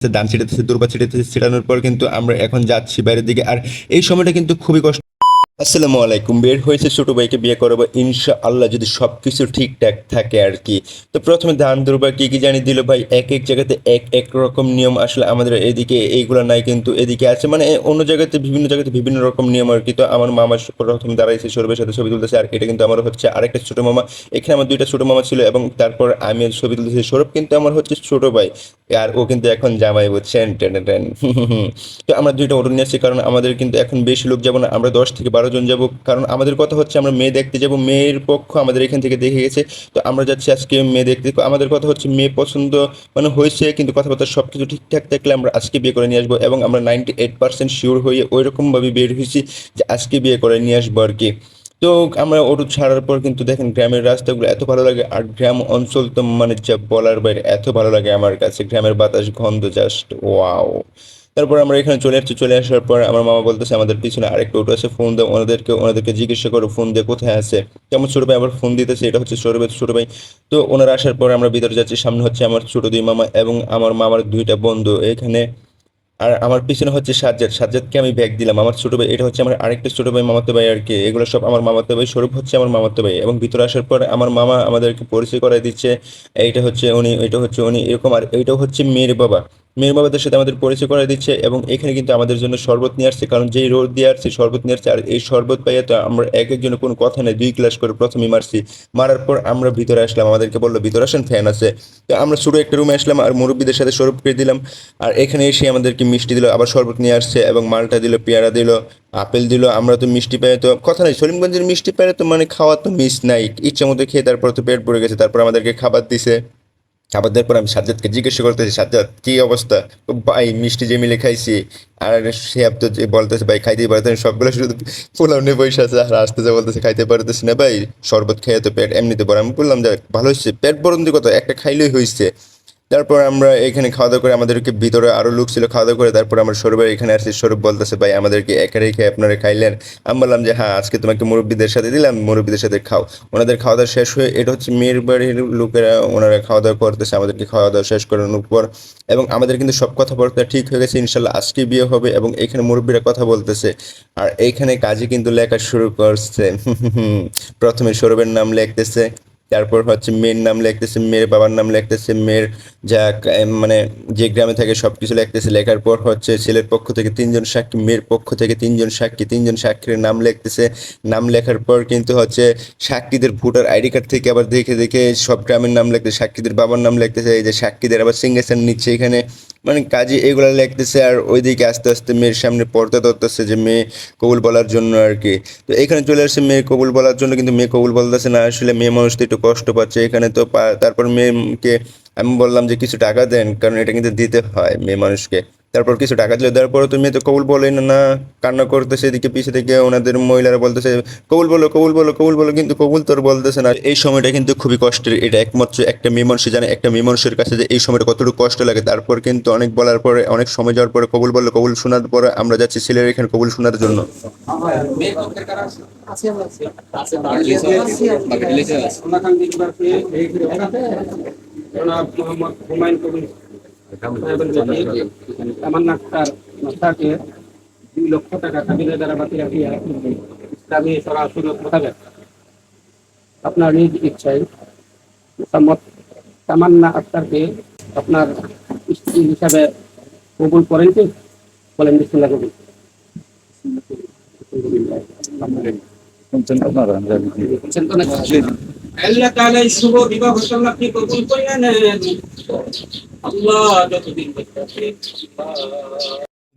ধান ছিটাতেছে, দুর্বা ছিটাতেছে, ছিটানোর পর কিন্তু আমরা এখন যাচ্ছি বাইরের দিকে। আর এই সময়টা কিন্তু খুবই কষ্ট। আসসালামু আলাইকুম। বের হয়েছে ছোট ভাইকে বিয়ে করাবো ইনশাআল্লাহ, যদি সবকিছু ঠিকঠাক থাকে আর কি। তো প্রথমে ধান দুর্বা কি কি জানি দিল ভাই, এক এক জায়গাতে এক এক রকম নিয়ম। আসলে আমাদের এদিকে এইগুলো নাই, কিন্তু এদিকে আছে, মানে অন্য জায়গাতে বিভিন্ন জায়গাতে বিভিন্ন রকম নিয়ম আর কি। তো আমার মামা প্রথম দাঁড়াইছে, সৌরভের সাথে ছবি তুলতেছে। আর এটা কিন্তু আমার হচ্ছে আরেকটা ছোট মামা। এখানে আমার দুইটা ছোট মামা ছিল, এবং তারপর আমি ছবি তুলতেছি। সৌরভ কিন্তু আমার হচ্ছে ছোট ভাই, আর ও কিন্তু এখন জামাই, বুঝছেন, টেন টেন। তো আমরা দুইটা অটো নিয়ে আসছি, কারণ আমাদের কিন্তু এখন বেশি লোক যাবো না, আমরা 10 থেকে 12 জন যাবো। কারণ আমাদের কথা হচ্ছে আমরা মেয়ে দেখতে যাব, মেয়ের পক্ষ আমাদের এখান থেকে দেখে গেছে। তো আমরা যাচ্ছি আজকে মেয়ে দেখতে। আমাদের কথা হচ্ছে মেয়ে পছন্দ মানে হয়েছে, কিন্তু কথাবার্তা সব কিছু ঠিকঠাক থাকলে আমরা আজকে বিয়ে করে নিয়ে আসবো। এবং আমরা 98% শিওর হয়ে ওই রকমভাবে বের হয়েছি যে আজকে বিয়ে করে নিয়ে আসবো আর কি। তো আমরা অটো ছাড়ার পর কিন্তু দেখেন গ্রামের রাস্তাগুলো এত ভালো লাগে, আর গ্রাম অঞ্চল তো মানে যা বলার বাইরে, এত ভালো লাগে আমার কাছে। গ্রামের বাতাস গন্ধ জাস্ট ওয়াও। তারপর আমরা এখানে চলে আসছি, চলে আসার পর আমার মামা বলতেছে আমাদের পিছনে আরেকটা অটো আছে, ফোন দাও ওনাদেরকে জিজ্ঞাসা করো ফোন দিয়ে কোথায় আছে। কেমন ছোট ভাই আবার ফোন দিতেছে, এটা হচ্ছে সৌরভের ছোট ভাই। তো ওনারা আসার পর আমরা ভিতরে যাচ্ছি, সামনে হচ্ছে আমার ছোট দুই মামা এবং আমার মামার দুইটা বন্ধু এখানে। আর আমার পিছনে হচ্ছে সাজ্জাদকে আমি ব্যাগ দিলাম, আমার ছোট ভাই। এটা হচ্ছে আমার আরেকটা ছোট ভাই, মামাতো ভাই আর কি। এগুলো সব আমার মামাতো ভাই, স্বরূপ হচ্ছে আমার মামাতো ভাই। এবং ভিতরে আসার পর আমার মামা আমাদেরকে পরিচয় করাই দিচ্ছে, এইটা হচ্ছে উনি, এটা হচ্ছে উনি, এরকম। আর এইটাও হচ্ছে মেয়ের বাবা। মেয়ের বাবাদের সাথে আমাদের পরিচয় করাই দিচ্ছে। এবং এখানে কিন্তু আমাদের জন্য শরবত নিয়ে আসছে, কারণ যেই রোদ দিয়ে আসছে শরবত নিয়ে আসছে। আর এই শরবত পাইয়া তো আমরা এক একজনের কোনো কথা নেই, 2 গ্লাস করে প্রথমেই মারছি। মারার পর আমরা ভিতরে আসলাম, আমাদেরকে বললো ভিতরে আসেন, ফ্যান আছে। তো আমরা শুরু একটা রুমে আসলাম, আর মুরব্বীদের সাথে শরবত করে দিলাম। আর এখানে এসে আমাদেরকে মিষ্টি দিল, আবার শরবত নিয়ে আসছে, এবং মালটা দিল, পেয়ারা দিল, আপেল দিল। আমরা তো মিষ্টি পেয়ে তো কথা নেই, সলিমগঞ্জের মিষ্টি পেয়ে তো মানে খাওয়া তো মিস নাই, ইচ্ছা মতো খেয়ে তারপর তো পেট ভরে গেছে। তারপর আমাদেরকে খাবার দিছে। খাবার দেওয়ার পর আমি সাজ্জাদকে জিজ্ঞাসা করতেছি, সাজ্জাদ কি অবস্থা? তো ভাই মিষ্টি যে মিলে খাইছি। আর সে তো যে বলতেছে ভাই খাইতেই পারতেন সবগুলো, শুধু পোলাও নিয়ে বসে আছে আর আসতেছে, বলতেছে খাইতে পারতেছি না ভাই, শরবত খেয়ে তো পেট এমনিতে ভরে। আমি বললাম যে ভালো হয়েছে, পেট ভরন দিয়ে কথা, একটা খাইলেই হয়েছে। তারপর আমরা এখানে খাওয়া দাওয়া করে, আমাদেরকে ভিতরে আরো লোক ছিল, খাওয়া দাওয়া করে তারপর আমরা সৌরভের এখানে আসছি। সৌরভ বলতেছে ভাই আমাদেরকে একা রেখে আপনারা খাইলেন। আমি বললাম যে হ্যাঁ, আজকে তোমাকে মুরব্বীদের সাথে দিলাম, মুরব্বীদের সাথে খাও। ওনাদের খাওয়া দাওয়া শেষ হয়ে, এটা হচ্ছে মেয়ের বাড়ির লোকেরা, ওনারা খাওয়া দাওয়া করতেছে, আমাদেরকে খাওয়া দাওয়া শেষ করানোর পর। এবং আমাদের কিন্তু সব কথাবার্তা ঠিক হয়ে গেছে, ইনশাল্লাহ আজকে বিয়ে হবে। এবং এখানে মুরব্বীরা কথা বলতেছে, আর এইখানে কাজে কিন্তু লেখা শুরু করছে। প্রথমে সৌরভের নাম লিখতেছে, তারপর হচ্ছে মেয়ের নাম লিখতেছে, মেয়ের বাবার নাম লিখতেছে, মেয়ের যা মানে যে গ্রামে থাকে সব কিছু লিখতেছে। লেখার পর হচ্ছে ছেলের পক্ষ থেকে 3 জন সাক্ষী, মেয়ের পক্ষ থেকে 3 জন সাক্ষী, 3 জন সাক্ষীর নাম লিখতেছে। নাম লেখার পর কিন্তু হচ্ছে সাক্ষীদের ভোটার আইডি কার্ড থেকে আবার দেখে দেখে সব গ্রামের নাম লিখতেছে, সাক্ষীদের বাবার নাম লিখতেছে, এই যে সাক্ষীদের আবার সিগনেচার নিচ্ছে এখানে, মানে কাজে এগুলো লিখতেছে। আর ওইদিকে আস্তে আস্তে মেয়ের সামনে পর্দা ধরতেছে যে মেয়ে কবুল বলার জন্য আর কি। তো এখানে চলে আসছে মেয়ে কবুল বলার জন্য, কিন্তু মেয়ে কবুল বলতেছে না। আসলে মেয়ে মানুষ তো একটু কষ্ট পাচ্ছে এখানে। তো তারপর মেয়েকে আমি বললাম যে কিছু টাকা দেন, কারণ এটা কিন্তু দিতে হয় মেয়ে মানুষকে। তারপর কিছু টাকা দিলে, দেওয়ার পরে তো মেয়ে তো কবুল বলে না, কান্না করতেছে। এদিকে পিছে থেকে ওনাদের মহিলারা বলতেছে কবুল বলো, কবুল বলো, কবুল বলো, কিন্তু কবুল তোর বলতেছে না। এই সময়টা কিন্তু খুবই কষ্টের, এটা একমাত্র একটা মেয়ে মানুষ জানে, একটা মেয়ে মানুষের কাছে যে এই সময়টা কতটুকু কষ্ট লাগে। তারপর কিন্তু অনেক বলার পরে, অনেক সময় যাওয়ার পরে কবুল বললো, কবুল শোনার পরে আমরা যাচ্ছি ছেলের এখানে কবুল শোনার জন্য। তামান্না আক্তার মাস্টারকে 2 লক্ষ টাকা কাবিনের দ্বারা বাতিল রাখিয়া ইসলামী সরাসরি মোতাবেক আপনার নিজ ইচ্ছায় মোসাম্মদ তামান্না আক্তারকে আপনার স্ত্রী হিসাবে কবুল করেন কি? বলেন বিসমিল্লাহ কবুল। আল্লাহ তাআলা এই শুভ বিবাহ সংলাপটি কবুল করিয়া নেন। আল্লাহ যতদিন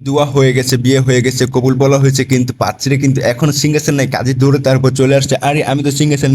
দোয়া হয়ে গেছে, বিয়ে হয়ে গেছে, কবুল বলা হয়েছে, কিন্তু পাত্রীরা কিন্তু এখনো সিঙ্গেশন নাই, কাজে দৌড়ে তারপর চলে আসছে। আরে আমি তো সিঙ্গেশন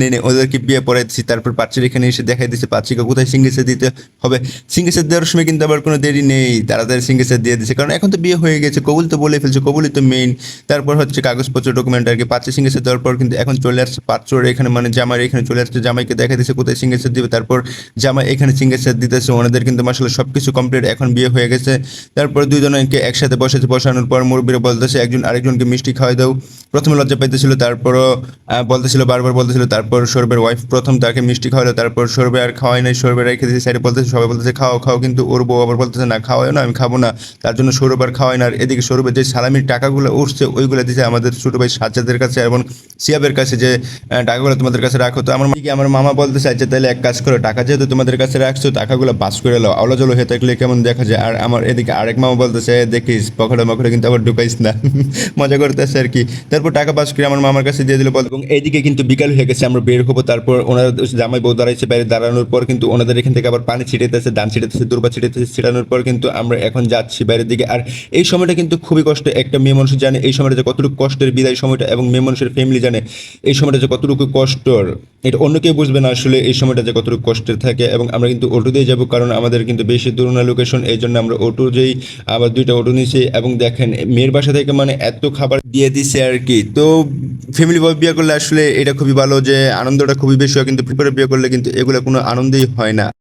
নেই ওদেরকে বিয়ে পড়াই দিচ্ছি। তারপর পাত্রীর এখানে এসে দেখাই দিচ্ছে পাত্রীকে কোথায় সিঙ্গেশন দিতে হবে। সিঙ্গেশন দেওয়ার সময় কিন্তু আবার কোনো দেরি নেই, তাড়াতাড়ি সিঙ্গেশন দিয়ে দিচ্ছে, কারণ এখন তো বিয়ে হয়ে গেছে, কবুল তো বলে ফেলছে, কবুলই তো মেইন। তারপর হচ্ছে কাগজপত্র ডকুমেন্ট আর কি। পাত্রী সিঙ্গেশন দেওয়ার পর কিন্তু এখন চলে আসছে পাত্রর এখানে, মানে জামাই এখানে চলে আসছে, জামাইকে দেখা দিচ্ছে কোথায় সিঙ্গেশন দিবে। তারপর জামাই এখানে সিঙ্গেশন দিতেছে, ওনাদের কিন্তু মাসাল্লাহ সব কিছু কমপ্লিট, এখন বিয়ে হয়ে গেছে। তারপর দুইজনে অনেকে একসাথে বসেছে, বসানোর পর মুরব্বীরা বলতেছে একজন আরেকজনকে মিষ্টি খাওয়াই দাও। প্রথমে লজ্জা পাইতেছিল, তারপরও বলতেছিল, বারবার বলতেছিল। তারপর সৌরভের ওয়াইফ প্রথম তাকে মিষ্টি খাওয়ালো, তারপর সৌরভে আর খাওয়াই নাই, সৌরভে রেখে দিয়েছে সাইডে। বলতেছে, সবাই বলতেছে খাও খাও, কিন্তু ওর বউ আবার বলতেছে না খাওয়াই না, আমি খাবো না। তার জন্য সৌরভ আর খাওয়াই না। আর এদিকে সৌরভের যে সালামির টাকাগুলো উঠছে ওইগুলো দিচ্ছে আমাদের ছোটো ভাই সাজ্জাদের কাছে এবং সিয়াবের কাছে, যে টাকাগুলো তোমাদের কাছে রাখো। তো আমার মামা বলতেছে আচ্ছা তাহলে এক কাজ করো, টাকা যেহেতু তোমাদের কাছে রাখছো টাকাগুলো বাস করে নাও, আওলাজল হয়ে থাকলে কেমন দেখা যায়। আর আমার এদিকে আরেক মামা বলতেছে দেখিস পকড়া মকড়া কিন্তু আবার ঢুকাইস না, মজা করতেছে আর কি। তারপর টাকা পাস করে আমার মামার কাছে দিয়ে দিল। এবং এইদিকে কিন্তু বিকাল হয়ে গেছে, আমরা বের হবো। তারপর ওনারা জামাই বউ দাঁড়াইছে বাইরে, দাঁড়ানোর পর কিন্তু ওনাদের এখান থেকে আবার পানি ছিটাইতেছে, ধান ছিটাইতেছে, দুর্বা ছিটাইতেছে। ছিটানোর পর কিন্তু আমরা এখন যাচ্ছি বাইরের দিকে। আর এই সময়টা কিন্তু খুবই কষ্ট, একটা মেয়ে মানুষ জানে এই সময়টা যে কতটুকু কষ্টের বিদায় সময়টা, এবং মেয়ে মানুষের ফ্যামিলি জানে এই সময়টা যে কতটুকু কষ্টর। এটা অন্য কেউ বুঝবে না আসলে এই সময়টা যে কতটুকু কষ্টের থাকে। এবং আমরা কিন্তু অটো দিয়ে যাবো, কারণ আমাদের কিন্তু বেশি দূর না লোকেশন, এই জন্য আমরা অটো যেই আবার 2টা অটো নিয়েছি। এবং দেখেন মেয়ের বাসা থেকে মানে এত খাবার দিয়ে দিছে আর কি। তো ফ্যামিলি ভাবে বিয়ে করলে আসলে এটা খুবই ভালো, যে আনন্দটা খুবই বেশি হয়, কিন্তু প্রিপারে বিয়ে করলে কিন্তু এগুলো কোনো আনন্দই হয় না।